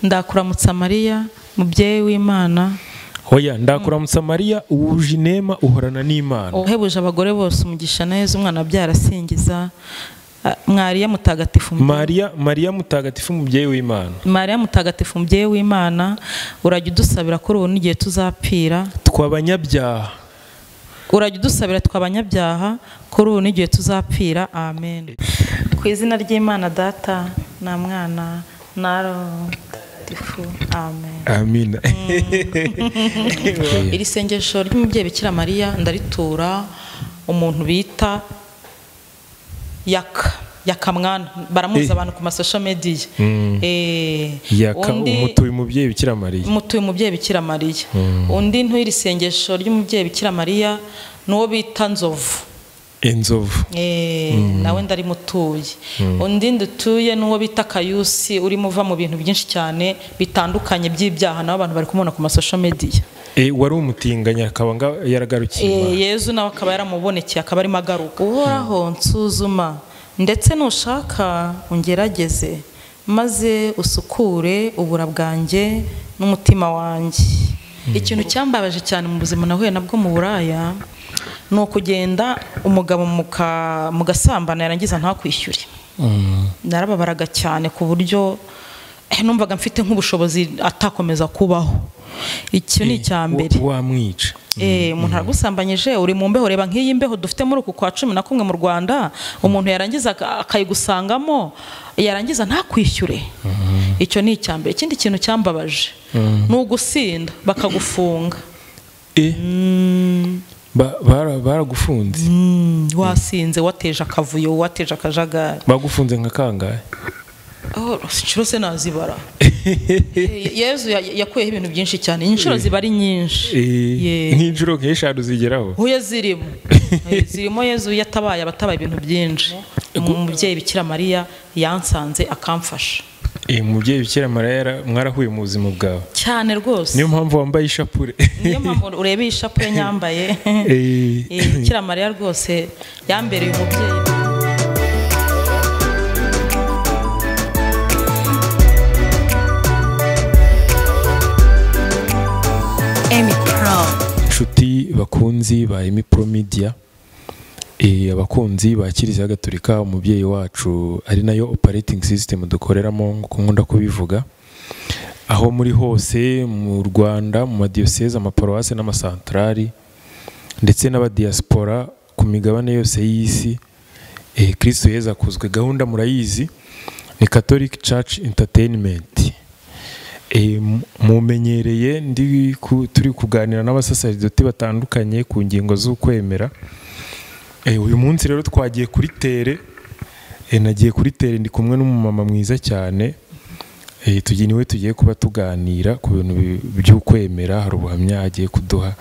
ndakuramutsa Mariya mubyeyi w'Imana. Hoya ndakuramutsa Mariya uwuje inema uhorana n'Imana. Uhebuje abagore bose umugisha neza umwana abyara asingiza. Mariya mutagatifu Mariya mutagatifu mubyeyi w'Imana. Mariya mutagatifu mubyeyi w'Imana urajya udusabira kuri ubu n'igihe tuzapfira tw'abanyabyaha. Urajya udusabira tw'abanyabyaha kuri ubu n'igihe tuzapfira. Amen. Ku izina ry'Imana Data na Mwana na Roho Mutagatifu. Amen. Amina. Iri sengesho ry'umubyeyi Bikira Mariya ndaritura umuntu bita Yakamwana baramuza abantu ku social media. Umutuye umubyeyi Bikira Mariya. Umutuye umubyeyi Bikira Mariya. Undi ntwiri sengesho ry'umubyeyi Bikira Mariya nuwo bita Inzovu. Nawe ndari mutuye. Undi ndutuye nuwo bita Kayusi urimo uva mu bintu byinshi cyane bitandukanye by'ibyaha naho abantu bari kumubona ku social media. Wari umutinganya akaba yaragarukiye. Yezu nawe akaba yaramubonekeye akaba arimo agaruka. Uhoraho nsuzuma ndetse nushaka ungerageze maze usukure ubura bwanjye n'umutima wanjye. Ikintu cyambabaje cyane mu buzima nahuye nabwo mu buraya no kugenda umugabo mugasambana yarangiza ntakwishyure. Narababaraga cyane ku buryo numvaga mfite nk'ubushobozi atakomeza kubaho. Iki ni cyambere wamwica. Umuntu aragusambanyije uri mu mbeho reba nk'iyi mbeho dufite muri uku kwa 11 mu Rwanda umuntu yarangiza akayigusangamo yarangiza ntakwishyure. Icyo ni cyambere. Ikindi kintu cyambabaje n'ugusinda bakagufunga. Baragufunze. Wasinze wateje akavuyo wateje akajagari. Bagufunze nka kangahe? Inshuro se nazibara. Yezu yakuyeho ibintu byinshi cyane. Inshuro ziba ari nyinshi. Nk'inshuro nk'eshanu zigeraho. Huye zirimo Yezu yatabaye abatabaye ibintu byinshi. Umubyeyi Bikira Mariya yansanze akamfasha. Umubyeyi Bikira Mariya mwarahuye mu buzima bwawe cyane rwose. Niyo mpamvu wambaye ishapure. Niyo mpamvu urebe ishapure nyambaye. Bikira Mariya rwose yambereye umubyeyi. Inshuti bakunzi ba Emi Pro Media, abakunzi ba Kiliziya Gatolika umubyeyi wacu ari nayo operating system dukoreramo nkuko nkunda kubivuga, aho muri hose mu Rwanda mu madiyoseze amaparuwase n'amasantrali ndetse n'abadiaspora ku migabane yose y'isi. Kristo Yezu akuzwe. Gahunda murayizi ni Catholic Church Entertainment. Mumenyereye turi kuganira n'abasaserdoti batandukanye ku ngingo z'ukwemera. Uyu munsi rero twagiye kuri tere. Nagiye kuri tere ndi kumwe n'umumama mwiza cyane. Tugiye kuba tuganira ku bintu by'ukwemera. Hari ubuhamya agiye kuduha.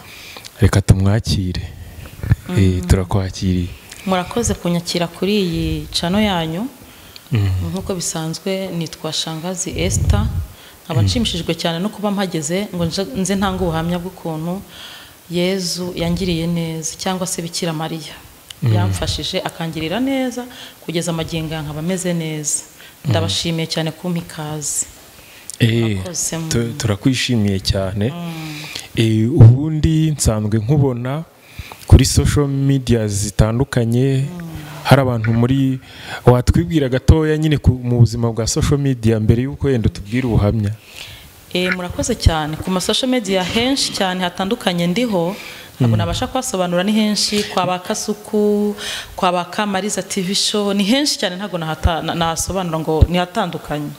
Reka tumwakire. Turakwakiriye. Murakoze kunyakira kuri iyi chano yanyu. Nkuko bisanzwe nitwa Shangazi Esther. Abanshimishijwe cyane no kuba mpageze ngo nze ntanga ubuhamya bw'ukuntu Yezu yangiriye neza cyangwa se Bikira Mariya yamfashije akangirira neza kugeza amagingo yankaba ameze neza. Ndabashimiye cyane kumpa ikaze. Turakwishimiye cyane. Ubundi nsanzwe nkubona kuri social media zitandukanye. Hari abantu muri watwibwira gatoya nyine mu buzima bwa social media mbere yuko yenda tubwira ubuhamya. Murakoze cyane ku social media henshi cyane hatandukanye ndiho. Ntabwo nabasha kwasobanura ni henshi kwa Bakasuku kwa Bakamariza TV show ni henshi cyane ntabwo nahasobanura ngo ni hatandukanye.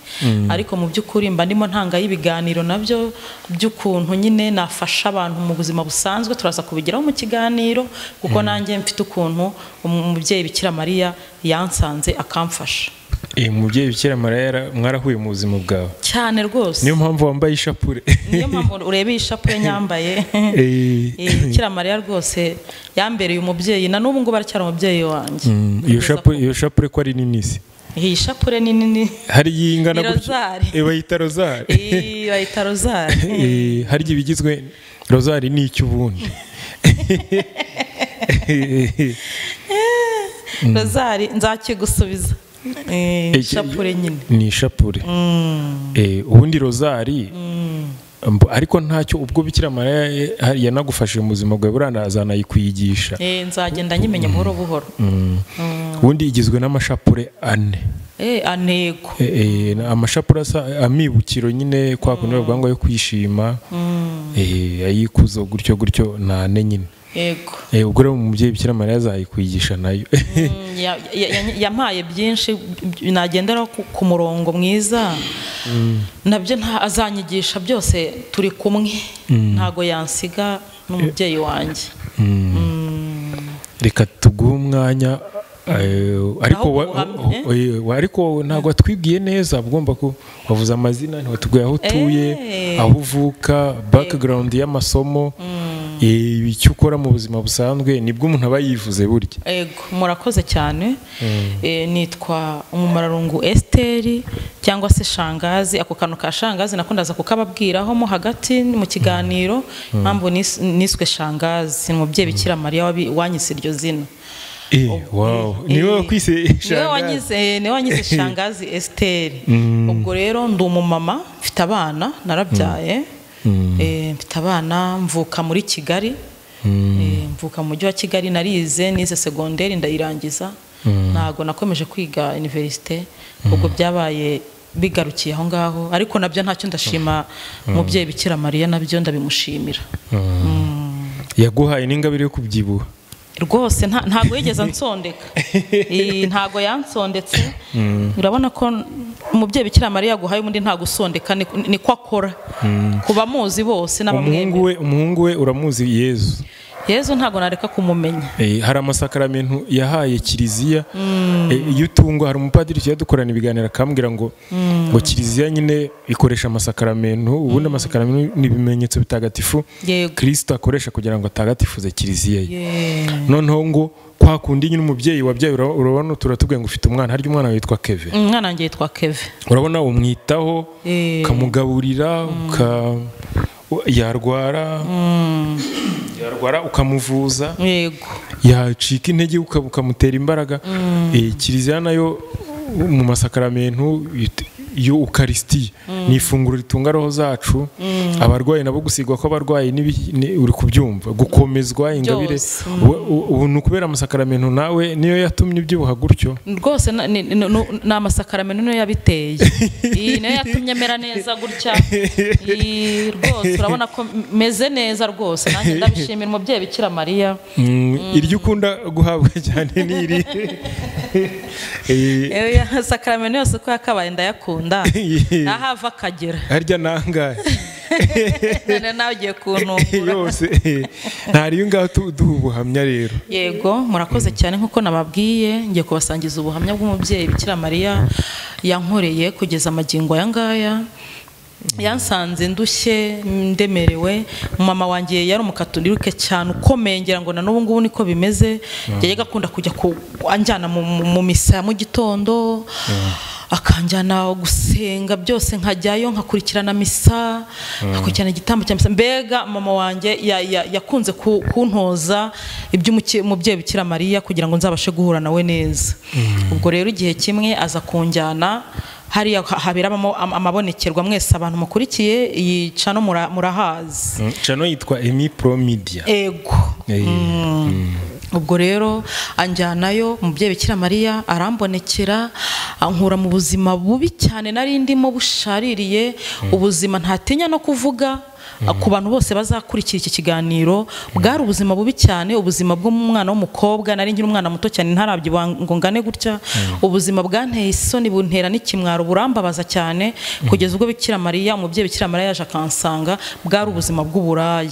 Ariko mu by'ukuri mba ndimo ntanga y'ibiganiro nabyo by'ukuntu nyine nafasha abantu mu buzima busanzwe turaza kubigiraho mu kiganiro kuko nanjye mfite ukuntu umubyeyi Bikira Mariya yansanze akamfasha. Umubyeyi Bikira Mariya mwarahuye mu buzima bwawe cyane rwose. Niyo mpamvu wambaye ishapure. Niyo mpamvu urebe ishapure nyambaye. Bikira Mariya rwose yambereye umubyeyi na n'ubu ngo baracyari umubyeyi wanjye. Iyo shapure ko ari nini se? Iyi shapure ni nini. Hari yingana gutya. Bayita rozari. Bayita rozari. Hari ibigizwe rozari ni icy'ubundi. Rozari nzakigusubiza. ishapure nyine ni ishapure ubundi rozari ariko ntacyo ubwo Bikira Mariya yanagufashije mu buzima bwawe burana azanayikwigisha nzagenda nyimenya buhoro buhoro ubundi igizwe n'amashapure 4 anego amashapure asa amibukiro nyine kwa kundi bavuga ngo yo kwishima ayikuzo gutyo nane nyine yego ubwo rero umubyeyi Bikira Mariya azayikwigisha nayo yampaye byinshi nagendera ku murongo mwiza nabyo azanyigisha byose turi kumwe ntago yansiga n'umubyeyi wanjye reka tuguhe umwanya ariko ntabwo watwibwiye neza ugomba ko wavuze amazina ntiwatubwiye aho utuye aho uvuka background y'amasomo icyo ukora mu buzima busanzwe nibwo umuntu aba yivuze burya yego murakoze cyane nitwa Umumararungu Esther cyangwa se Shangazi ako kantu ka Shangazi nakundaza kukababwiraho mo hagati mu kiganiro mpamvu niswe Shangazi umubyeyi Bikira Mariya wanyise iryo zina wow niwe wakwise Shangazi niwe wanyise Shangazi Esther ubwo rero ndi umumama mfite abana narabyaye mfite abana mvuka muri Kigali mvuka mu mujyi wa Kigali nize secondaire ndayirangiza ntago nakomeje kwiga université ubwo byabaye bigarukiye aho ngaho ariko nabyo ntacyo ndashima umubyeyi Bikira Mariya nabyo ndabimushimira yaguhaye n'ingabire yo kubyibuha rwose ntago yigeze ansondeka ntago yansondetse urabona ko umubyeyi Bikira Mariya yaguhaye ubundi ntago usondeka niko akora kuba muzi bose n'abamwemera umuhungu we uramuzi Yezu ntago nareka kumumenya hari amasakaramentu yahaye Kiliziya iyo utungwa hari umupadiri yadukorana ibiganiro akambwira ngo Kiliziya nyine ikoresha amasakaramentu ubundi amasakaramentu ni ibimenyetso bitagatifu Kristo akoresha kugira ngo atagatifuze Kiliziya noneho ngo kwa kundi nyine umubyeyi wabyaye urabona turatubwiye ngo ufite umwana harya umwana witwa Keve umwana wanjye yitwa Keve urabona umwitaho ukamugaburira yarwara ukamuvuza yego yacika intege ukamutera imbaraga Kiliziya nayo mu masakaramentu y'Ukaristiya ni ifunguro ritunga roho zacu abarwayi nabo gusigwa ko abarwayi uri kubyumva gukomezwa ingabire ubu nukubera amasakaramentu nawe niyo yatumye ubyibuha gutyo rwose na amasakaramentu niyo yabiteye niyo yatumye mera neza gutya rwose urabona ko meze neza rwose nanjye ndabishimira umubyeyi Bikira Mariya iryo ukunda guhabwa cyane niri sakaramentu yose ko yakabaye ndayakunda nahava akagera harya nangahe nawe ugiye kuntungura yose ntariyo ngaho duha ubuhamya rero yego murakoze cyane nk'uko nababwiye ngiye kubasangiza ubuhamya bw'umubyeyi Bikira Mariya yankoreye kugeza amagingo aya ngaya yansanze ndushye ndemerewe mama wanjye yari umukatolike cyane ukomeye ngira ngo na n'ubu ngubu niko bimeze yajyaga akunda kujya anjyana mu misa ya mu gitondo akanjyana gusenga byose nkajyayo nkakurikirana misa nkakurikirana igitambo cya misa mbega mama wanjye yakunze kuntoza iby'umubyeyi Bikira Mariya kugira ngo nzabashe guhura nawe neza ubwo rero igihe kimwe aza kunjyana hariya haberamo amabonekerwa mwese abantu mukurikiye iyi cano murahazi cano yitwa Emi Pro Media ego ubwo rero anjyanayo umubyeyi Bikira Mariya arambonekera ankura mu buzima bubi cyane nari ndimo bushaririye ubuzima ntatinya no kuvuga ku bantu bose bazakurikira iki kiganiro bwari ubuzima bubi cyane ubuzima bw'umwana w'umukobwa nari ngira umwana muto cyane ntarabyibuha ngo ngane gutya ubuzima bwanteye isoni buntera n'ikimwaro burambabaza cyane kugeza ubwo Bikira Mariya umubyeyi Bikira Mariya yaje akansanga bwari ubuzima bw'uburaya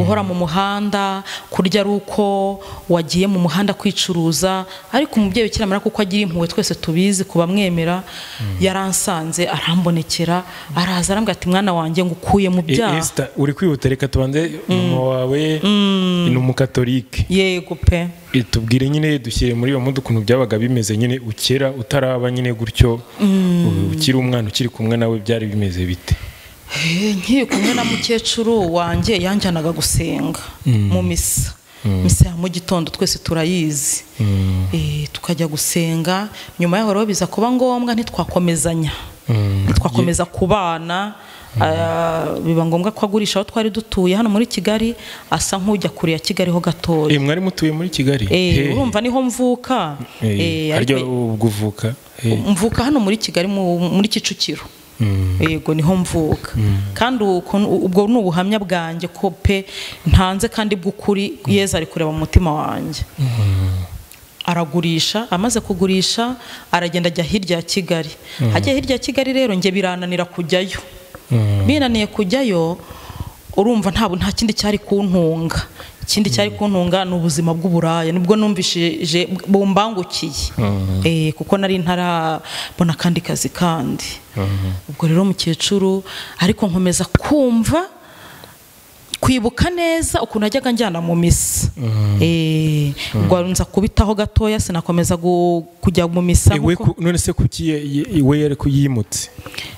guhora mu muhanda kurya ari uko wagiye mu muhanda kwicuruza ariko umubyeyi Bikira Mariya kuko agira impuhwe twese tubizi kuba mwemera yaransanze arambonekera araza arambwira ati mwana wanjye ngukuye mu byaha uri kwihuta reka tubanze mama wawe ni umukatolike yego pe tubwire nyine dushyire muri iyo mudu ukuntu byabaga bimeze nyine ukera utaraba nyine gutyo ukiri umwana ukiri kumwe nawe byari bimeze bite nkiri kumwe na mukecuru wanjye yanjyanaga gusenga mu misa misa ya mu gitondo twese turayizi. Tukajya gusenga, nyuma yaho rero biza kuba ngombwa ntitwakomezanya, ntitwakomeza kubana. Biba ngombwa ko agurisha aho twari dutuye hano muri Kigali, asa nk'ujya kure ya Kigali ho gatoya. Mwari mutuye muri Kigali? Urumva niho mvuka. Haryo ubwo uvuka? Mvuka hano muri Kigali muri Kicukiro. Yego niho mvuka. Kandi ubwo ni ubuhamya bwanjye ko pe ntanze kandi bw'ukuri Yezu ari kureba mu mutima wanjye. Aragurisha, amaze kugurisha aragenda ajya hirya ya Kigali. Ajya hirya ya Kigali rero nge birananira kujyayo. Binaniye kujyayo, urumva nta kindi cyari kuntunga. Ikindi cyari kuntunga ni ubuzima bw'uburaya, nibwo numvishije bumbangukiye. Kuko nari ntarabona kandi kazi kandi. Ubwo rero mukecuru ariko nkomeza kumva kwibuka neza ukuntu ajyaga njyana mu misa. Ubwo nza kubitaho gatoya sinakomeza kujya mu misa. None se kuki we yari kuyimutse?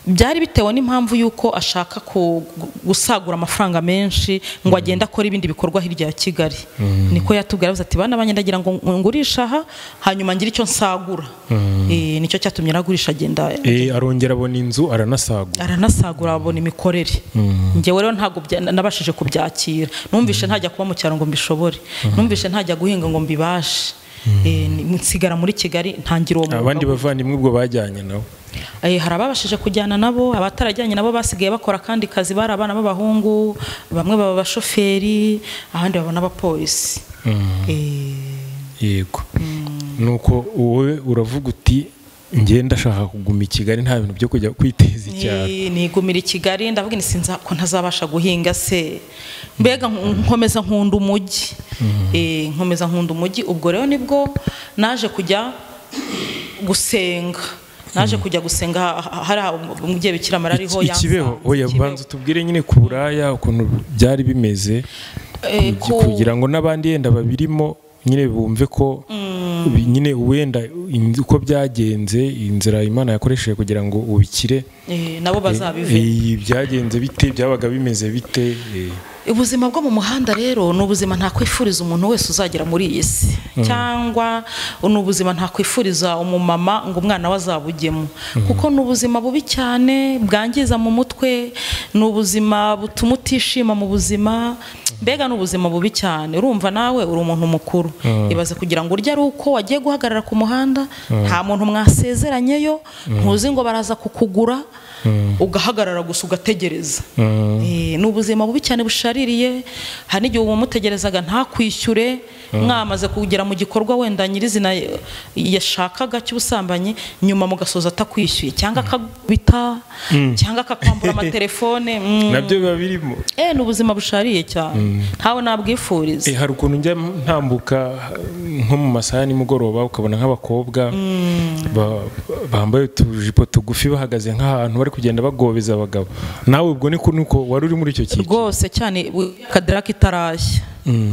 Byari bitewe n'impamvu yuko ashaka gusagura amafaranga menshi ngo agenda akora ibindi bikorwa hirya ya Kigali. Niko yatubwira ati bana banye ndagira ngo ngurisha aha hanyuma ngira icyo nsagura. Nicyo cyatumye aragurisha agenda. Arongera abona inzu aranasagura abona imikorere. Ngewe rero ntago nabashije kubyakira. Numvishe ntajya kuba mu cyaro ngo mbishobore. Numvishe ntajya guhinga ngo mbibashe. Nsigara muri Kigali ntangira uwo mwuga. Abandi bavandimwe ubwo bajyanye nabo? Hari ababashije kujyana nabo, abatarajyanye nabo basigaye bakora kandi kazi, bari abana b'abahungu, bamwe baba bashoferi, ahandi baba n'abapolisi. Yego. Nuko wowe uravuga uti ngenda ndashaka kuguma i Kigali, nta bintu byo kujya kwiteza icyaro. Nigumira i Kigali, ndavuga ni sinza ko ntazabasha guhinga se. Mbega nkomeza nkunda umujyi. Nkomeza nkunda umujyi. Ubwo rero nibwo naje kujya gusenga. Naje kujya gusenga hari umubyeyi Bikira Mariya ariho yansa. Ikibeho oya banza tubwire nyine ku buraya ukuntu byari bimeze, kugira ngo n'abandi yenda babirimo nyine bumve ko nyine wenda uko byagenze, inzira Imana yakoresheje kugira ngo ubikire nabo bazabive. Byagenze bite, byabaga bimeze bite? Ubuzima bwo mu muhanda rero ni ubuzima ntakwifuriza umuntu wese uzagera muri iyi si, cyangwa ni ubuzima ntakwifuriza umumama ngo umwana we azabugemo, kuko ni ubuzima bubi cyane bwangiza mu mutwe, ni ubuzima butuma utishima mu buzima. Mbega ni ubuzima bubi cyane. Urumva nawe uri umuntu mukuru, ibaze kugira ngo urye ari uko wagiye guhagarara ku muhanda, nta muntu mwasezeranyeyo, ntuzi ngo baraza kukugura, ugahagarara gusa ugategereza. Ni ubuzima bubi cyane bushaririye. Hari n'igihe umutegerezaga ntakwishyure, mwamaze kugera mu gikorwa wenda nyirizina yashakaga cy'ubusambanyi, nyuma mugasoza atakwishyuye, cyangwa akagubita, cyangwa akakwambura amatelefone. Nabyo biba birimo. Ni ubuzima bushariye cyane, ntawe nabwifuriza. Hari ukuntu njya ntambuka nko mu masaha nimugoroba ukabona nk'abakobwa bambaye utujipo tugufi bahagaze nk'ahantu bari kugenda bagobeza abagabo. Nawe ubwo niko wari uri muri icyo cyiciro? Rwose cyane. Cadillac itarashya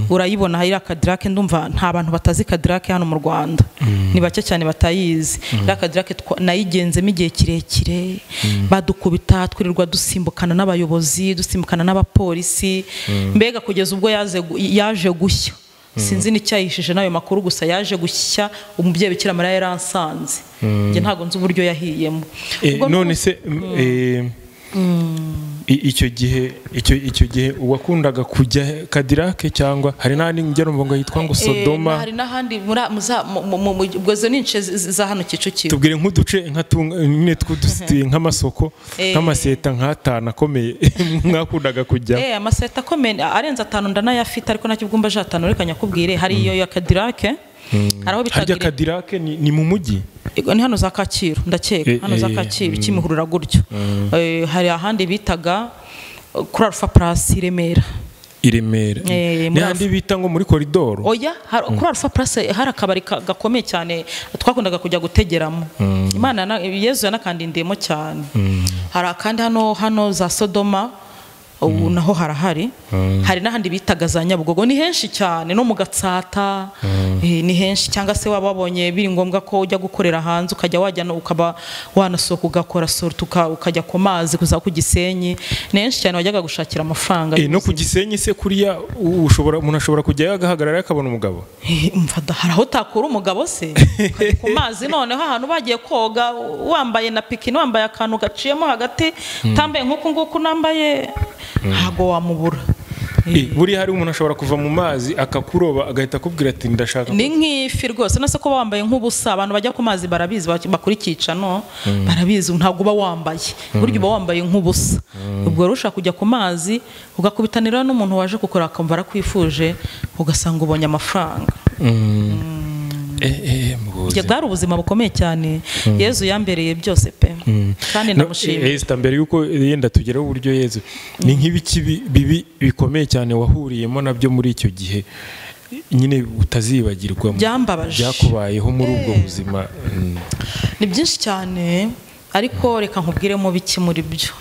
urayibona, hari Cadillac, ndumva nta bantu batazi Cadillac hano mu Rwanda, ni bake cyane batayizi. Cadillac nayigenzemo igihe kirekire, badukubita twirirwa dusimbukana n'abayobozi, dusimbukana n'abapolisi, mbega kugeza ubwo yaje gushya. Sinzi n'icyayishije n'ayo makuru, gusa yaje gushya umubyeyi Bikira Mariya yaransanze. Nge ntago nzi uburyo yahiyemo. None se icyo gihe wakundaga kujya Cadillac, cyangwa hari n'ahandi ngero ngo yitwa ngo Sodoma? Hari n'ahandi ubwo zo nince za hano Kicukiro. Tubwire nk'uduce nyine tw'udusitiye nk'amasoko nk'amaseta nk'atanu akomeye mwakundaga kujya? Amaseta akomeye arenze 5 ndanayafite, ariko nacyo bwumva je 5 reka nyakubwire. Hari iyo ya Cadillac, haraho bitagira Cadillac ni mu mujyi. Ni hano za Kacyiru, ndakeka hano za Kacyiru Kimihurura gutyo. Hari ahandi bitaga kuri Alpha Plus i Remera. Ni handi bita ngo muri koridoro? Oya, kuri Alpha Plus hari akabari gakomeye cyane twakundaga kujya gutegeramo. Imana Yezu yanakandindemo cyane. Hari akandi hano za Sodoma, ubu naho harahari. Hari n'ahandi bitaga za Nyabugogo, ni henshi cyane, no mu Gatsata ni henshi, cyangwa se waba wabonye biri ngombwa ko ujya gukorera hanze ukajya wajya ukaba wanasohoka ugakora sorti ukajya ku mazi kuza ku Gisenyi, ni henshi cyane wajyaga gushakira amafaranga. No ku Gisenyi se kuriya umuntu ashobora kujyayo agahagarara akabona umugabo? Mfata hari aho utakura umugabo se ku mazi, noneho ahantu bagiye koga wambaye na bikini, wambaye akantu gaciyemo hagati, utambaye nk'uku nguku nambaye, ntago wamubura. Buri hari umuntu ashobora kuva mu mazi akakuroba agahita akubwira ati ndashaka. Ni nk'ifi rwose, nase ko wambaye nk'ubusa, abantu bajya ku mazi barabizi, bakuri kicano barabizi, ntago uba wambaye, buryo uba wambaye nk'ubusa. Ubwo rero ushaka kujya ku mazi ugakubitanira n'umuntu waje gukora akumva arakwifuje, ugasanga ubonye amafaranga. Bwari ubuzima bukomeye cyane, Yezu yambereye byose pe, kandi ndamushimiye. Mbere yuko yenda tugeraho uburyo Yezu ni nk'ibiki bibi bikomeye cyane wahuriyemo nabyo muri icyo gihe nyine utazibagirwa byakubayeho muri ubwo buzima? Ni byinshi cyane, ariko reka nkubwiremo biki muri byo.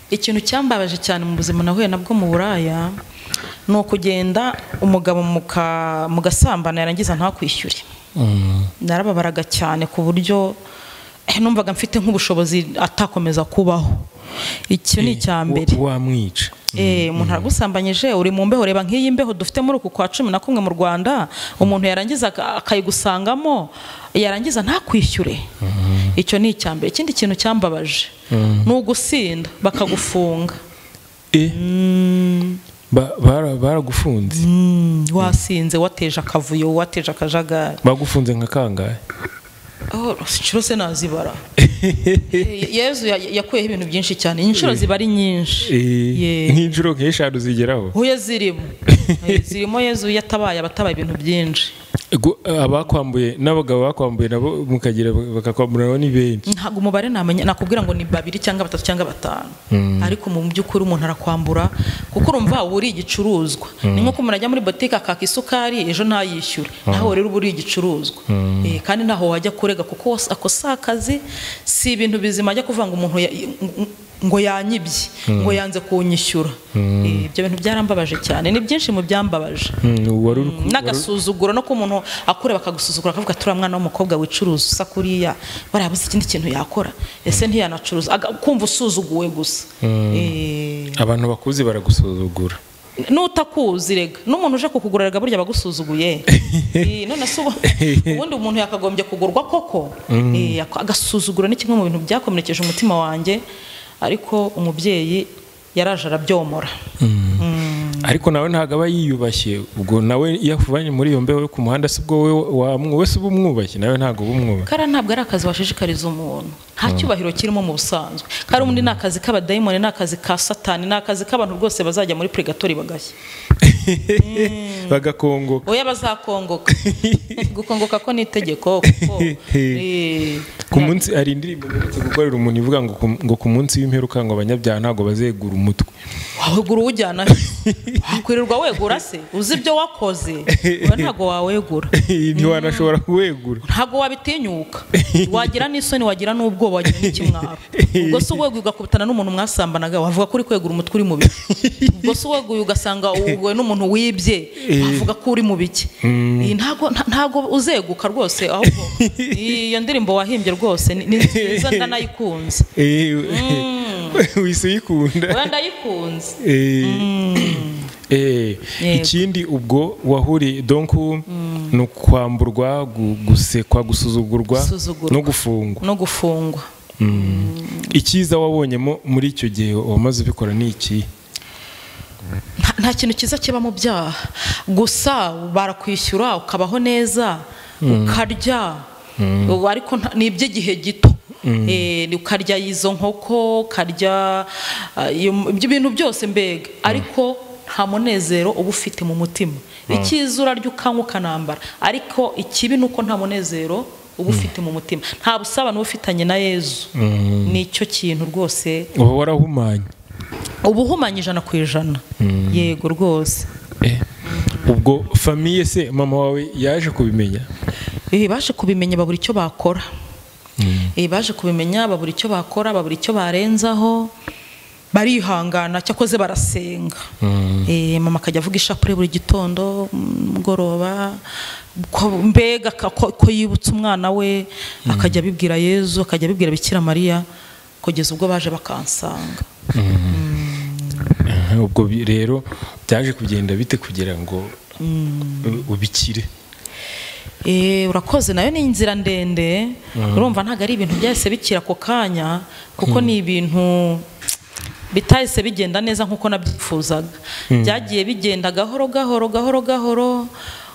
Ikintu cyambabaje cyane mu buzima nahuye nabwo mu Buraya, ni ukugenda umugabo mugasambana yarangiza ntakwishyure. Narababaraga cyane ku buryo numvaga mfite nk'ubushobozi atakomeza kubaho. Icyo ni icyambere. Wamwica. Umuntu aragusambanyije, uri mu mbeho, reba nk'iyi mbeho dufite muri uku kwa 11 mu Rwanda, umuntu yarangiza akayigusangamo, yarangiza ntakwishyure. Icyo ni icyambere. Ikindi kintu cyambabaje ni ugusinda bakagufunga. Baragufunze? Wasinze, wateje akavuyo, wateje akajagari. Bagufunze nka kangahe? Inshuro se nazibara. Yezu yakuyeho ibintu byinshi cyane, inshuro ziba ari nyinshi. Nk'inshuro nk'eshanu zigeraho? Huye zirimo Yezu yatabaye abatabaye ibintu byinshi. Abakwambuye n'abagabo bakwambuye nabo mukagira bakakwambura ni benshi? Ntago umubare namenya, nakubwira ngo ni 2 cyangwa 3 cyangwa 5, ariko mu by'ukuri umuntu arakwambura kuko urumva uri igicuruzwa. Ni nko umuntu ajya muri boutique akaka isukari, ejo ntayishyure, naho rero uri igicuruzwa. Kandi naho wajya kurega kuko akosa akazi, si ibintu bizima ajya kuvuga ngo umuntu ngo yanyibye, ngo yanze kunyishyura. Ibyo bintu byarambabaje cyane, ni byinshi mu byambabaje. N'agasuzuguro no ku muntu akureba akagusuzugura akavuga turi mwana w'umukobwa wicuruza usa kuriya, barabuze ikindi kintu yakora, ese ntiyanacuruza, kumva usuzuguwe gusa. Abantu bakuzi baragusuzugura. Nutakuzi rega n'umuntu uje kukugurira burya bagusuzuguye. None se ubundi umuntu yakagombye kugurwa koko? Agasuzugura ni kimwe mu bintu byakomerekeje umutima wanjye, ariko umubyeyi yaraje arabyomora. Ariko nawe ntago aba yiyubashye, ubwo nawe yakuvanye muri iyo mbeho yo ku muhanda, se ubwo wese uba umwubashye, nawe ntago uba umwubashye. Kara ntabwo ari akazi washishikariza umuntu, nta cyubahiro kirimo mu busanzwe. Kari ubundi ni akazi k'abadayimoni, ni akazi ka Satani, ni akazi k'abantu rwose bazajya muri purgatori bagashya. Bagakongoka. Oya, bazakongoka. Gukongoka ko ni itegeko kuko ku munsi ari indirimbo ndetse gukorera umuntu ivuga ngo ku munsi w'imperuka ngo abanyabyaha ntago bazegura umutwe. Wawegura ujyana wakwirirwa wegura se? Uzi ibyo wakoze ntago wawegura. Ntiwanashobora kuwegura, ntago wabitinyuka, wagira n'isoni, wagira n'ubwoba, wagira n'ikimwaro. Ubwo se uweguye ugakubitana n'umuntu mwasambanaga, wavuga ko uri kwegura umutwe uri mu biki? Ubwo se uweguye ugasanga uwe n'umuntu wibye, wavuga ko uri mu biki? Ntago uzeguka rwose, ahubwo iyo ndirimbo wahimbye rwose ni nziza, ndanayikunze. Wise uyikunda? Wenda yikunze. Ikindi ubwo wahuri donc no kwamburwa, gusekwa, gusuzugurwa no gufungwa. Ikiza wabonyemo muri icyo gihe wamaze ubikora ni iki? Nta kintu kiza kiba mu byaha, gusa barakwishyura ukabaho neza, ukarya, ariko ni iby'igihe gito. Ukarya izo nkoko, ukarya ibyo bintu byose mbega, ariko nta munezero uba ufite mu mutima. Ikiza urarya ukanywa ukanambara, ariko ikibi nuko nta munezero uba ufite mu mutima, nta busabane uba ufitanye na Yezu. Nicyo kintu rwose uba warahumanye, uba uhumanye 100%. Yego rwose. Ubwo famiye se, mama wawe yaje kubimenya? Baje kubimenya, babura icyo bakora. Baje kubimenya, babura icyo bakora, babura icyo barenzaho. barihangana cyakoze barasenga. Mama akajya avuga ishapure buri gitondo mugoroba, mbega ko yibutsa umwana we, akajya abibwira Yezu, akajya abibwira Bikira Mariya, kugeza ubwo baje bakansanga. Ubwo rero byaje kugenda bite kugira ngo ubikire? Urakoze, nayo ni inzira ndende. Urumva ntago ari ibintu byahise bikira ako kanya, kuko ni ibintu bitahise bigenda neza nkuko nabyifuzaga. Byagiye bigenda gahoro gahoro gahoro gahoro,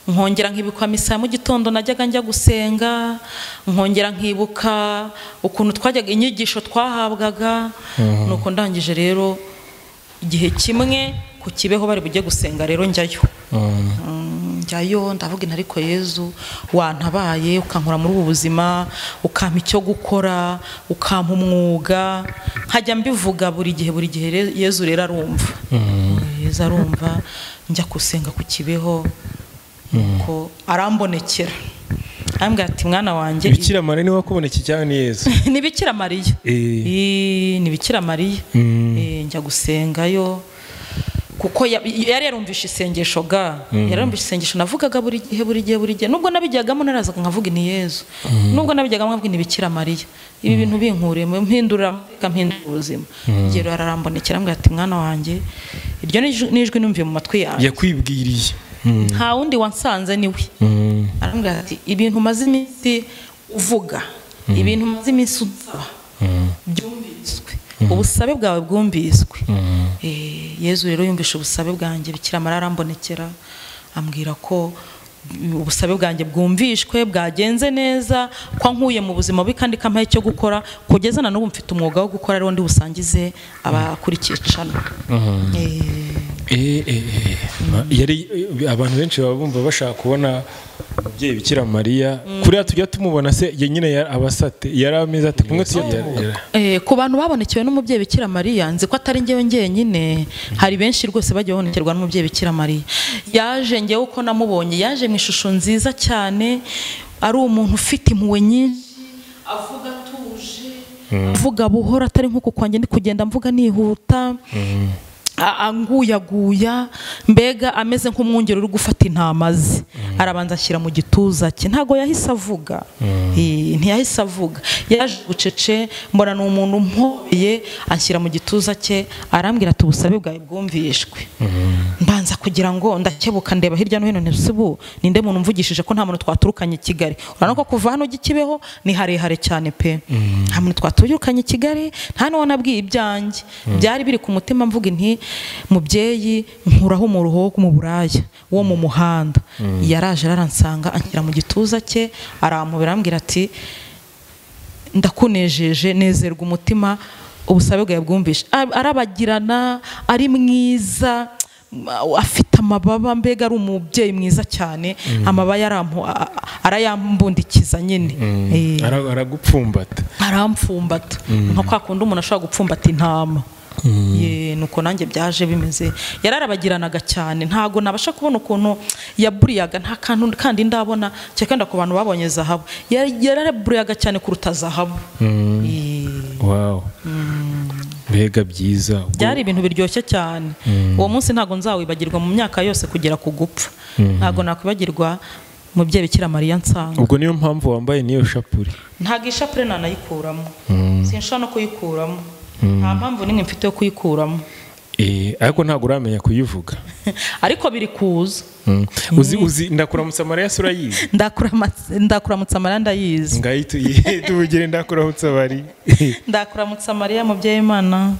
nkongera nkibuka misa mu gitondo najyaga njya gusenga, nkongera nkibuka ukuntu twajyaga inyigisho twahabwaga. Nuko ndangije rero igihe kimwe ku Kibeho bari bujye gusenga, rero njyayo. Njyayo ndavuga nti ariko Yezu wantabaye ukankura muri ubu buzima, ukampa icyo gukora, ukampa umwuga, nkajya mbivuga buri gihe Yezu rero arumva. Yezu arumva, njya gusenga ku Kibeho, nuko arambonekera, ambwira ati mwana wanjye. Bikira Mariya ni wakuboneka cyane ni Yezu? Ni Bikira Mariya. Ni Bikira Mariya. Njya gusengayo kuko yari yarumvishe isengesho yarumvishe isengesho navugaga buri gihe, nubwo nabijyagamo narazaga nkavuga ni Yezu, nubwo nabijyagamo nkavuga ni Bikira Mariya. Ibi bintu binkuremo mpindura ubuzima. Ngero ararambonekera, ambwira ati mwana wanjye, iryo nijwi numviye mu matwi yanjye. Yakwibwiriye? Nta wundi wansanze niwe. Arambwira ati ibintu maze iminsi uvuga, ibintu maze iminsi usaba byumviswe, ubusabe bwawe bwumviswe. Yezu rero yumvishe ubusabe bwanjye, Bikira Mariya arambonekera, ambwira ko ubusabe bwanjye bwumvishwe, bwagenze neza, ko nkuye mu buzima bubi kandi kampaye icyo gukora, kugeza na n'ubu mfite umwuga wo gukora, rero ndi busangize abakurikiye cano. Abantu benshi baba bumva bashaka kubona umubyeyi Bikira Mariya, kuriya tujya tumubona se nyine abasate yari ameze ati kumwe ku bantu babonekewe n'umubyeyi Bikira Mariya, nzi ko atari njyewe nyine, hari benshi rwose bagiye babonekerwa n'umubyeyi Bikira Mariya. Yaje njyewe uko namubonye, yaje mu ishusho nziza cyane, ari umuntu ufite impuhwe nyinshi, avuga atuje, avuga buhoro, atari nk'uko kwanjye ndi kugenda mvuga nihuta, anguyaguya, mbega ameze nk'umwungeri uri gufata intama ze. Arabanza ashyira mu gituza cye, ntago yahise avuga. Ntiyahise avuga, yaje gucece, mbona ni umuntu mpoye, anshyira mu gituza cye, arambwira ati ubusabe bwawe bwumvishwe. Mbanza kugira ngo ndakebuka, ndeba hirya no hino, ntisubu ninde muntu mvugishije, ko nta muntu twaturukanye i Kigali. Urabona ko kuva hano Kibeho ni harehare cyane pe, nta muntu twaturukanye i Kigali, nta n'uwo nabwiye ibyanjye. Byari biri ku mutima, mvuga nti mubyeyi nkuraho umuruho mu buraya wo mu muhanda. Yaraje aransanga, anshyira mu gituza cye, aramubera, ambwira ati ndakunejeje, nezerwa umutima, ubusabe bwawe bwumvishe. Arabagirana, ari mwiza, afite amababa, mbega ari umubyeyi mwiza cyane. Amababa arayambundikiza nyine. Aragupfumbata? Arampfumbata nka kwa kundi umuntu ashobora gupfumbata intama. Nuko nanjye byaje bimeze. Yararabagiranaga cyane, ntago nabasha kubona ukuntu yaburiyaga, nta kantu kandi ndabona cyakanda ku bantu babonye zahabu. Yararaburiyaga cyane kuruta zahabu. Wow. Mbega byiza, byari ibintu biryoshye cyane. Uwo munsi ntago nzawibagirwa mu myaka yose kugera ku gupfa. Ntago nakwibagirwa mubyeyi Bikira Mariya nsanga. Ubwo niyo mpamvu wambaye niyo shapure? Ntago ishapure nanayikuramo, sinshaka no kuyikuramo, nta mpamvu nimwe mfite yo kuyikuramo. Ariko ntago uramenya kuyivuga? Ariko biri kuza. Uzi ndakuramutsa Mariya sura yize? Ndakuramutsa Mariya ndayizi. Tubugire ndakuramutsa Mariya. Ndakuramutsa Mariya mubyeyi Imana,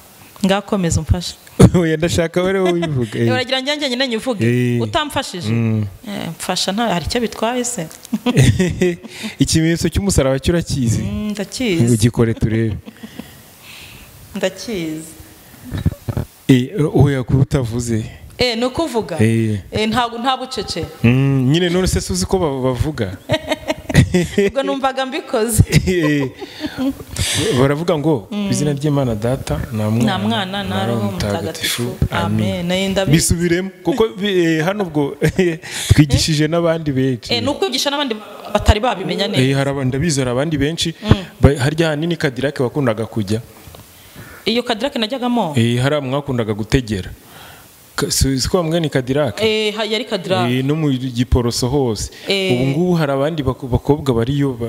ngakomeza umfashe. Oya ndashaka wari uyivuga. Uragira njye nyine nyivuge utamfashije? Mfasha, nta hari icyo bitwaye se. Ikimenyetso cy'umusaraba cyurakizi? Ndakizi. Ugikore turebe. Ndakizi. Oya kutavuze? Nukuvuga? Nta bucece. Nyine none se suzi ko bavuga? Ubwo numvaga mbikoze. Baravuga ngo izina ry'Imana Data na Mwana na Roho Mutagatifu. Amen. Bisubiremo kuko hano ubwo twigishije n'abandi benshi. Nuko kwigisha n'abandi batari babimenya neza. Harabandi bizera abandi benshi. Harya hanini Kadirake wakundaga kujya? iyo Cadillac najyagamo hari mwakundaga gutegera siko bamwe ni Cadillac yari Cadillac no mu Giporoso hose ubu ngubu hari abandi bakobwa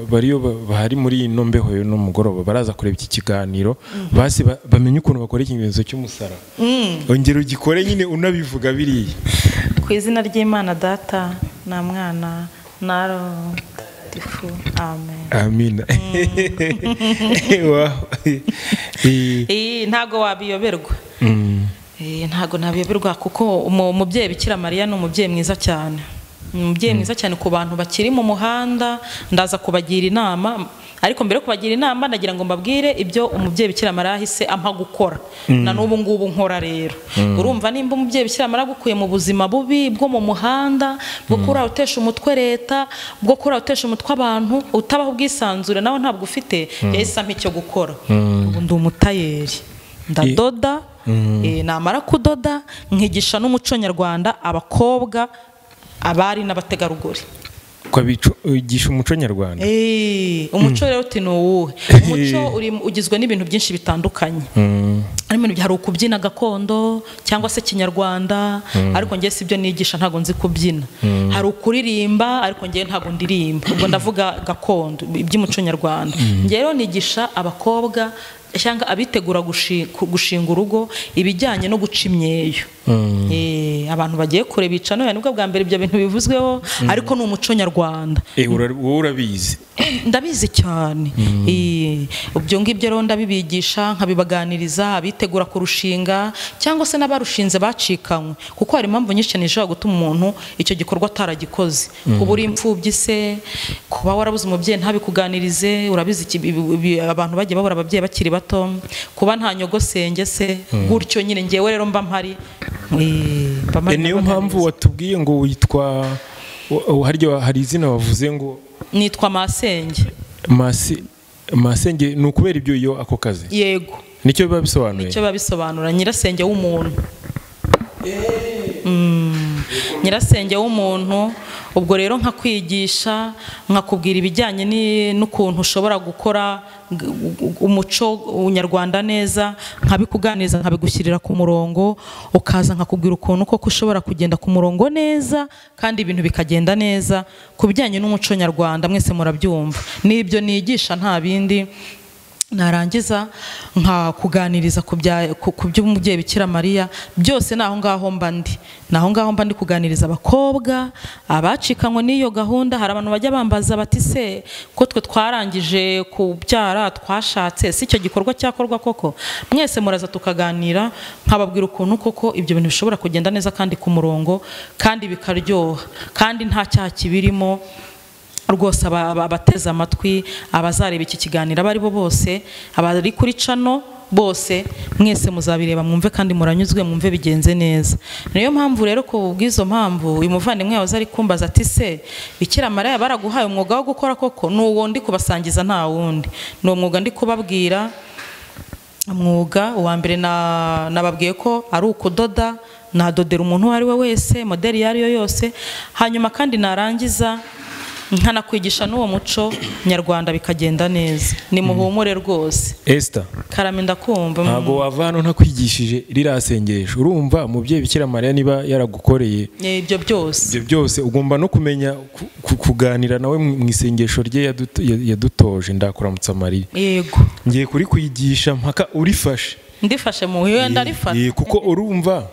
bariyo bahari muri ino mbeho yo n'umugoroba baraza kureba iki kiganiro basi bamenye ukuntu bakora ikimenyetso cy'umusaraba ongera ugikore nyine unabivuga biriya ku izina ry'Imana Data na Mwana na Roho Mutagatifu amen amina ntago wabiyoberwa ntago nabiyoberwa kuko umubyeyi Bikira Mariya ni umubyeyi mwiza cyane umubyeyi mwiza cyane ku bantu bakiri mu muhanda ndaza kubagira inama ariko mbere yo kubagira inama nagira ngo mbabwire ibyo umubyeyi Bikira Mariya yahise ampa gukora na n'ubu ngubu nkora rero urumva nimba umubyeyi Bikira Mariya gukuye mu buzima bubi bwo mu muhanda bwo kuri utesha umutwe leta bwo kuri utesha umutwe abantu utabaho ubwisanzure nawe ntabwo ufite yahise ampa icyo gukora ubu ndi umutayeri ndadoda namara kudoda nkigisha n'umuco nyarwanda abakobwa abari n'abategarugori kwabigisha umuco nyarwanda umuco rero uti ni uwuhe umuco ugizwe n'ibintu byinshi bitandukanye hari ukubyina gakondo cyangwa se kinyarwanda ariko njye sibyo nigisha ntago nzi kubyina hari ukuririmba ariko njye ntago ndirimba ubwo ndavuga gakondo iby'umuco nyarwanda njye rero nigisha abakobwa cyangwa abitegura gushinga urugo ibijyanye no guca imyeyo abantu bagiye kure bica none nibwo bwa mbere ibyo bintu bivuzweho ariko ni umuco nyarwanda wowe urabizi ndabizi cyane ibyo ngibyo rero ndabibigisha nkabibaganiriza abitegura kurushinga cyangwa se n'abarushinze bacikanywe kuko hari impamvu nyinshi cyane zishobora gutuma umuntu icyo gikorwa ataragikoze kuba uri imfubyi se kuba warabuze umubyeyi ntabikuganirize urabizi abantu bagiye babura ababyeyi bakiri bato kuba nta nyogosenge se gutyo nyine ngewe rero mba mpari niyo mpamvu watubwiye ngo witwa hari izina wavuze ngo nitwa Masenge Masenge ni ukubera ibyo iyo ako kazi yego nicyo biba bisobanuye nicyo biba bisobanura nyirasenge w'umuntu nyirasenge w'umuntu ubwo rero nkakwigisha nkakubwira ibijyanye n'ukuntu ushobora gukora umuco nyarwanda neza nkabikuganiza nkabigushyirira ku murongo ukaza nkakubwira ukuntu koko ushobora kugenda ku murongo neza kandi ibintu bikagenda neza ku bijyanye n'umuco nyarwanda mwese murabyumva n'ibyo nigisha nta bindi narangiza nkakuganiriza ku by'umubyeyi Bikira Mariya byose naho ngaho mba ndi kuganiriza abakobwa abacikanywe n'iyo gahunda hari abantu bajya bambaza bati se ko twe twarangije kubyara twashatse si icyo gikorwa cyakorwa koko mwese muraza tukaganira nkababwira ukuntu koko ibyo bintu bishobora kugenda neza kandi ku murongo kandi bikaryoha kandi nta cyaha kibirimo rwose abateze amatwi abazareba iki kiganiro abo ari bo bose abari kuri cano bose mwese muzabireba mwumve kandi muranyuzwe mwumve bigenze neza niyo mpamvu rero ku bw'izo mpamvu uyu muvandimwe yahoze ari kumbaza ati se Bikira Mariya baraguhaye umwuga wo gukora koko n'uwo ndi kubasangiza nta wundi ni umwuga ndi kubabwira umwuga wa mbere nababwiye ko ari ukudoda nadodera umuntu uwo ari we wese modeli iyo ari yo yose hanyuma kandi narangiza nkanakwigisha n'uwo muco nyarwanda bikagenda neza ni muhumure rwose Esther karame ndakumva ntabwo wava hano ntakwigishije rirasengesho urumva umubyeyi Bikira Mariya niba yaragukoreye ibyo byose ugomba no kumenya kuganira nawe mu isengesho rye yadutoje ndakuramutsa Mariya yego ngiye kuri kwigisha mpaka urifashe ndifashe mu hiyo ndarifata kuko urumva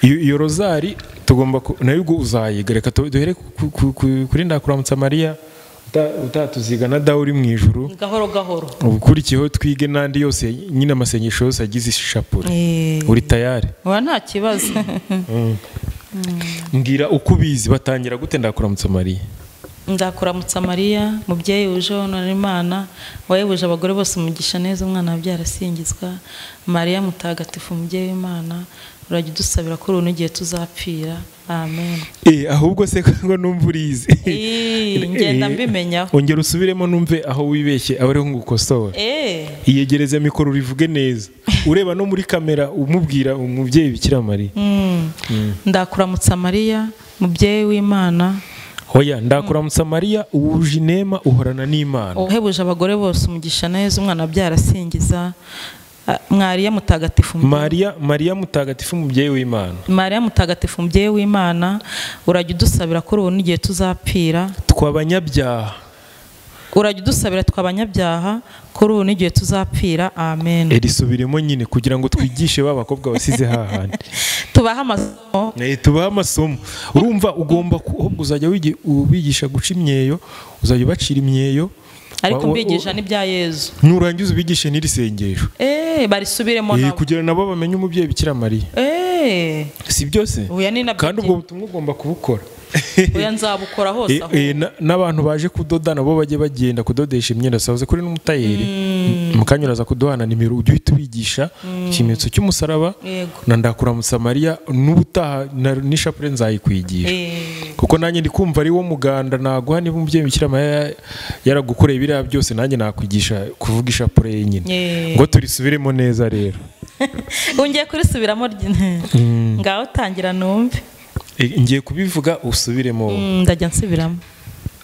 iyo rozari tugomba nayo ubwo uzayiga reka duhere kuri ndakuramutsa Mariya utatuziga na dawe uri mu ijuru gahoro ukurikiyeho twige n'andi yose nyine amasengesho yose agize ishapure uri tayari nta kibazo mbwira uko ubizi batangira gute ndakuramutsa Mariya ndakuramutsa Mariya mubyeyi wuje honora Imana wayebuje abagore bose umugisha neza umwana wabyara asingizwa Mariya mutagatifu mubyeyi w'Imana urajya udusabira kuri ubu n'igihe tuzapfira amen ahubwo se ngo numva urize ngenda mbimenyaho ongera usubiremo numve aho wibeshye aba ariho ngukosora iyegereze mikoro urivuge neza ureba no muri kamera umubwira umubyeyi Bikira Mariya ndakuramutsa Mariya mubyeyi w'Imana hoya ndakuramutsa Mariya uwuje inema uhorana n'Imana uhebuje abagore bose umugisha neza umwana wabyara asingiza Mariya mutagatifu Mariya mutagatifu umubyeyi w'Imana. Mariya mutagatifu umubyeyi w'Imana, urajya udusabira kuri ubu n'igihe tuzapfira tw'abanyabyaha. Urajya udusabira tw'abanyabyaha kuri ubu n'igihe tuzapfira. Amen. Risubiremo nyine kugira ngo twigishe b'abakobwa basize hahandi. Tubaha amasomo. Urumva ugomba uzajya ubigisha guca imyeyo, uzajya ubacira imyeyo. Ariko mbigisha n'ibya Yezu. Nurangiza ubigishe n'iri sengesho. Barisubiremo nabo. Kugira nabo bamenye umubyeyi Bikira Mariya. Si byose? Kandi ubwo butumwa ugomba kubukora. Oya nzabukora hose aho. N'abantu baje kudoda nabo bajye bagenda kudodesha imyenda, savuze kuri n'umutayeri. Mukanyuraza kuduhana nimero ujye ubigisha ikimenyetso cy'umusaraba na ndakuramutsa Mariya, n'ubutaha n'ishapure nzayikwigisha. Kuko nanjye ndi kumva ari wo muganda naguha niba umubyeyi Bikira Mariya yaragukoreye biriya byose, nanjye nakwigisha kuvuga ishapure yenyine. Ngo turisubiremo neza rero. Ungiye kurisubiramo ngaho tangira numve. Ngiye kubivuga usubiremo. Ndajya nsubiramo.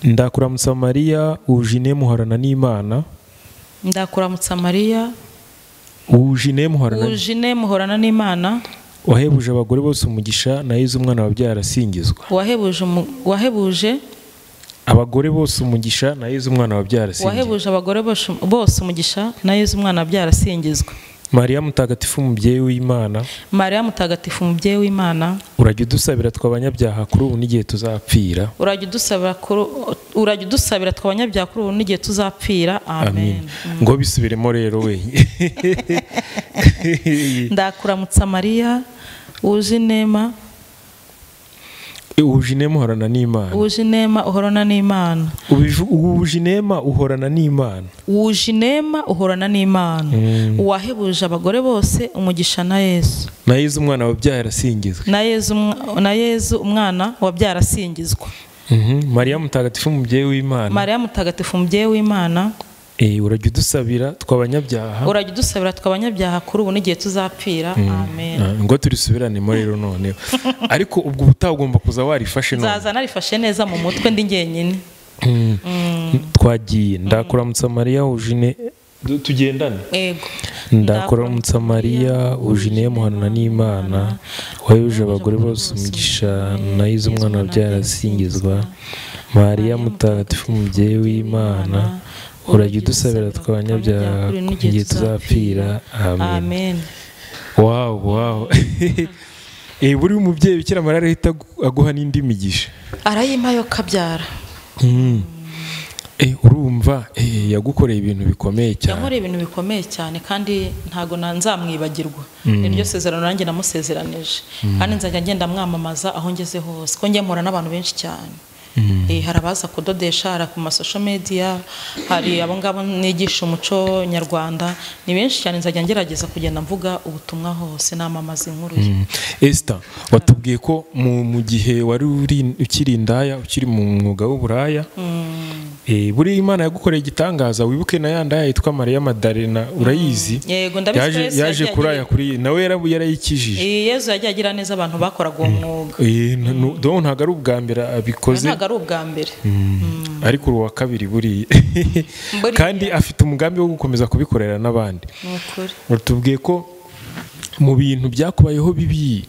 Ndakuramutsa Mariya ujine muhorana n'Imana. Ndakuramutsa Mariya ujine muhorana n'Imana. Wahebuje abagore bose umugisha na Yezu umwana wabyara arasingizwa. Wahebuje abagore bose umugisha na Yezu umwana wabyara arasingizwa. Wahebuje abagore bose umugisha na Yezu umwana wabyara arasingizwa. Mariya mutagatifu umubyeyi w'Imana. Mariya mutagatifu umubyeyi w'Imana, urajya udusabira tw'abanyabyaha kuri ubu n'igihe tuzapfira. Urajya udusabira tw'abanyabyaha kuri ubu n'igihe tuzapfira. Amen. Ngo bisubiremo rero we. Ndakuramutsa Mariya wuje inema. Ujinema uhorana n'Imana. Ujinema uhorana n'Imana. Ujinema uhorana n'Imana. Ujinema uhorana n'Imana. Wahebuje abagore bose umugisha na Yesu. Na Yezu umwana wabyara arasingizwa. Na Yezu umwana wabyara arasingizwa. Mariya mutagatifu umubyeyi w'Imana. Mariya mutagatifu umubyeyi w'Imana. Urajya udusabira tw'abanyabyaha. Urajya udusabira tw'abanyabyaha kuri ubu n'igihe tuzapfira. Amen. Ngo turisubiranemo rero none. Ariko ubwo utagomba kuza warifashe none. Nzaza narifashe neza mu mutwe ndi njyenyine. Twagiye. Ndakuramutsa Mariya ujine tugendane. Yego. Ndakuramutsa Mariya ujine muhorana n'Imana, wahebuje abagore bose umugisha na Yezu umwana wabyara arasingizwa. Mariya mutagatifu umubyeyi w'Imana, urajya udusabira tw'abanyabyaha igihe tuzapfira. Amen. Wow. Buri umubyeyi Bikira Mariya arahita aguha n'indi migisha. Arayima yo kabyara. Urumva yagukoreye ibintu bikomeye cyane. Yankoreye ibintu bikomeye cyane kandi ntago nzamwibagirwa. Niryo sezerano nanjye namusezeranije. Kandi nzajya ngenda mwamamaza aho ngeze hose. Ko njye mpora n'abantu benshi cyane. Hari abaza kudodesha, hari ku masosho media, hari abo ngabo nigisha umuco nyarwanda, ni benshi cyane. Nzajya ngerageza kugenda mvuga ubutumwa hose namamaza inkuru ye. Esther, watubwiye ko mu gihe wari ukiri indaya, ukiri mu mwuga w'uburaya, buri Imana yagukoreye igitangaza. Wibuke na yandaya yitwa Mariya Madalena, urayizi? Yego ndabizi. Yaje kuraya kuri nawe yarayikijije. Yezu yagiye agira neza abantu bakoraga uwo mwuga. Ntabwo ari ubwa mbere abikoze. Ntabwo ari ubwa mbere. Ariko uwa kabiri buri kandi afite umugambi wo gukomeza kubikorera n'abandi. Watubwiye ko mu bintu byakubayeho bibi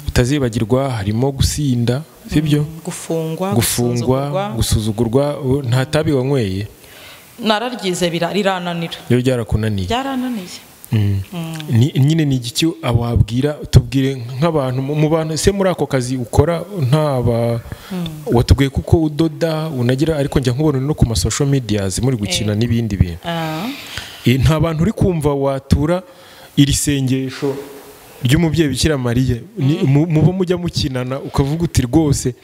utazibagirwa harimo gusinda, sibyo? Gufungwa, gusuzugurwa. Nta tabi wanyweye? Nararyize rirananira. Iyo byarakunaniye? Byarananiye. Nyine ni igiki wabwira? Tubwire nk'abantu mu bantu se muri ako kazi ukora, watubwiye kuko udoda unagira, ariko njya nkubona no ku masosho medias muri gukina n'ibindi bintu. Nta bantu uri kumva watura iri sengesho ry'umubyeyi Bikira Mariya muba mujya mukinana ukavuga uti rwose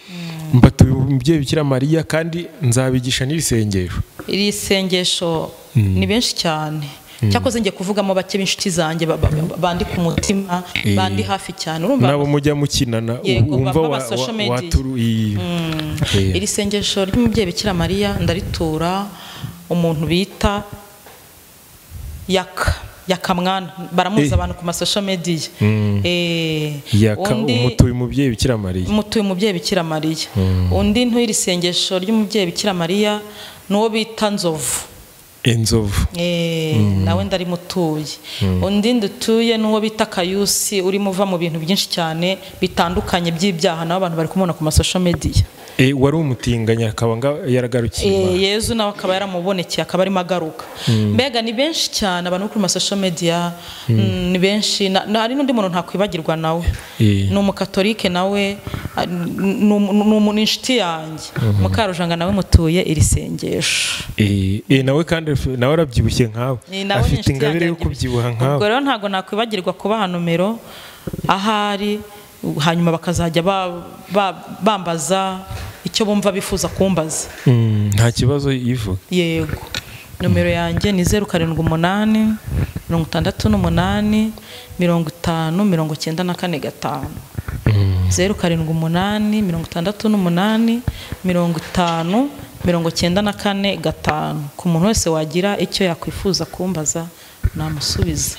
mbatuye umubyeyi Bikira Mariya kandi nzabigisha n'iri sengesho? Iri sengesho ni benshi cyane. Cyakoze ngiye kuvugamo bake b'inshuti zanjye bandi ku mutima, bandi hafi cyane. Urumva nabo mujya mukinana umva waturu. Iri sengesho ry'umubyeyi Bikira Mariya ndaritura umuntu bita Yakamwana, baramuza abantu ku masosho media. Umutuye umubyeyi Bikira Mariya. Umutuye umubyeyi Bikira Mariya. Undi ntuye iri sengesho ry'umubyeyi Bikira Mariya n'uwo bita Nzovu. inzovu nawe ndari mutuye. Undi ndutuye n'uwo bita Kayusi urimo uva mu bintu byinshi cyane bitandukanye by'ibyaha, naho abantu bari kumubona ku masosho media. Wari umutinganya akaba yaragarukiye Yezu nawe akaba yaramubonekeye akaba arimo agaruka. Mbega ni benshi cyane abantu kuri masosho media, ni benshi. Hari n'undi muntu ntakwibagirwa nawe, ni umukatolike nawe, ni inshuti yanjye, Mukarujanga nawe mutuye iri sengesho. Nawe kandi nawe arabyibushye nkawe, afite ingabire yo kubyibuha nkawe. Ubwo rero ntago nakwibagirwa kubaha nomero ahari, hanyuma bakazajya bambaza icyo bumva bifuza kumbaza. Nta kibazo yivuga. Yego, nomero yanjye ni 078 68 50 078 68 50 ku muntu wese wagira icyo yakwifuza kumbaza namusubiza.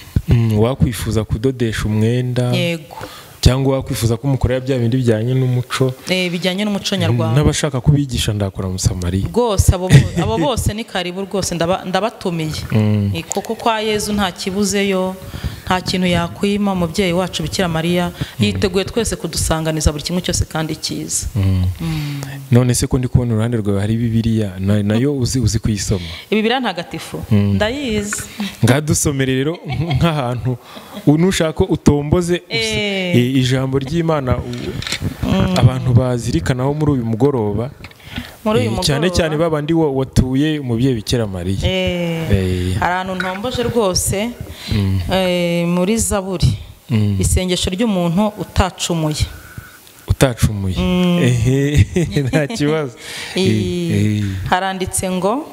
Wakwifuza kudodesha umwenda? Yego. Cyangwa wakwifuza ko mukorera bya bindi bijyanye n'umuco? Bijyanye n'umuco nyarwanda. N'abashaka kubigisha ndakora Musamariya. Rwose abo bose ni karibu rwose, ndabatumiye. Kuko kwa Yezu nta kibuzeyo, nta kintu yakwima. Umubyeyi wacu Bikira Mariya yiteguye twese kudusanganiza buri kimwe cyose kandi cyiza. None se ko ndi kubona uruhande rwawe hari Bibiliya nayo uzi kuyisoma? Bibiliya ntagatifu ndayizi. Ngadusomere rero nk'ahantu nushaka utomboze ijambo ry'Imana abantu bazirikanaho muri uyu mugoroba, cyane cyane babandi watuye umubyeyi Bikira Mariya. Ahantu ntomboje rwose muri Zaburi, isengesho ry'umuntu utacumuye. Nta kibazo. Haranditse ngo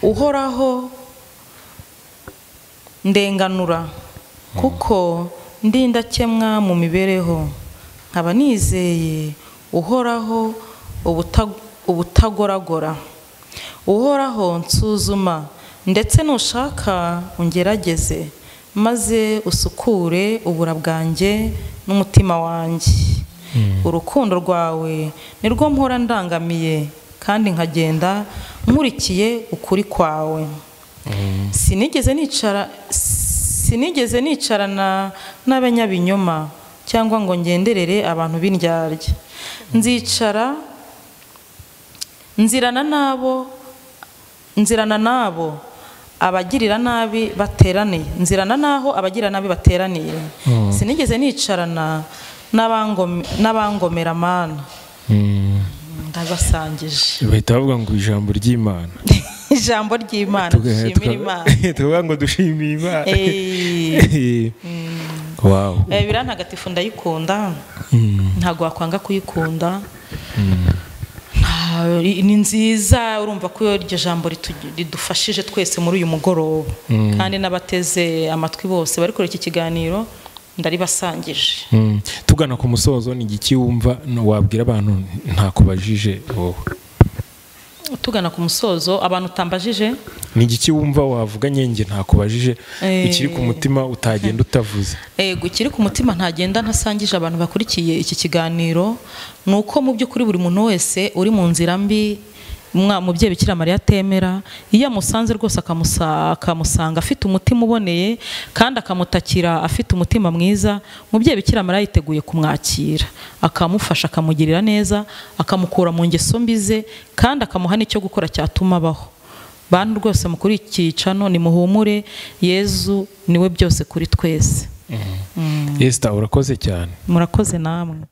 Uhoraho ndenganura kuko ndi indakemwa mu mibereho, nkaba nizeye Uhoraho ubutagoragora. Uhoraho nsuzuma ndetse nushaka ungerageze, maze usukure ubura bwanjye n'umutima wanjye. Urukundo rwawe nirwo mpora ndangamiye, kandi nkagenda nkurikiye ukuri kwawe. Sinigeze nicarana n'abanyabinyoma, cyangwa ngo ngenderere abantu b'indyarya. Nzirana nabo abagirira nabi bateraniye. Nzirana naho abagirira nabi bateraniye. Sinigeze nicarana n'abangomera mana. Ndabasangije. Bahita bavuga ngo ijambo ry'Imana. Ijambo ry'Imana, dushimira Imana. Tuvuga ngo dushimire Imana. Wow. Bibiliya ntagatifu ndayikunda, ntago wakwanga kuyikunda. Ni nziza, urumva ko iryo jambo ridufashije twese muri uyu mugoroba, kandi n'abateze amatwi bose bari kuri iki kiganiro ndaribasangije. Tugana ku musozo, ni igiki wumva wabwira abantu ntakubajije wowe? Tugana ku musozo, abantu utambajije, ni igiki wumva wavuga nyenje ntakubajije, ikiri ku mutima utagenda utavuze? Ikiri ku mutima ntagenda ntasangije abantu bakurikiye iki kiganiro, nuko mu by'ukuri buri muntu wese uri mu nzira mbi umubyeyi Bikira Mariya atemera, iyo amusanze rwose akamusanga afite umutima uboneye kandi akamutakira afite umutima mwiza, umubyeyi Bikira Mariya yiteguye kumwakira, akamufasha, akamugirira neza, akamukura mu ngeso mbi ze, kandi akamuha n'icyo gukora cyatuma abaho. Bantu rwose mukuri iki cano nimuhumure, Yezu niwe byose kuri twese. Esther, urakoze cyane. Murakoze namwe.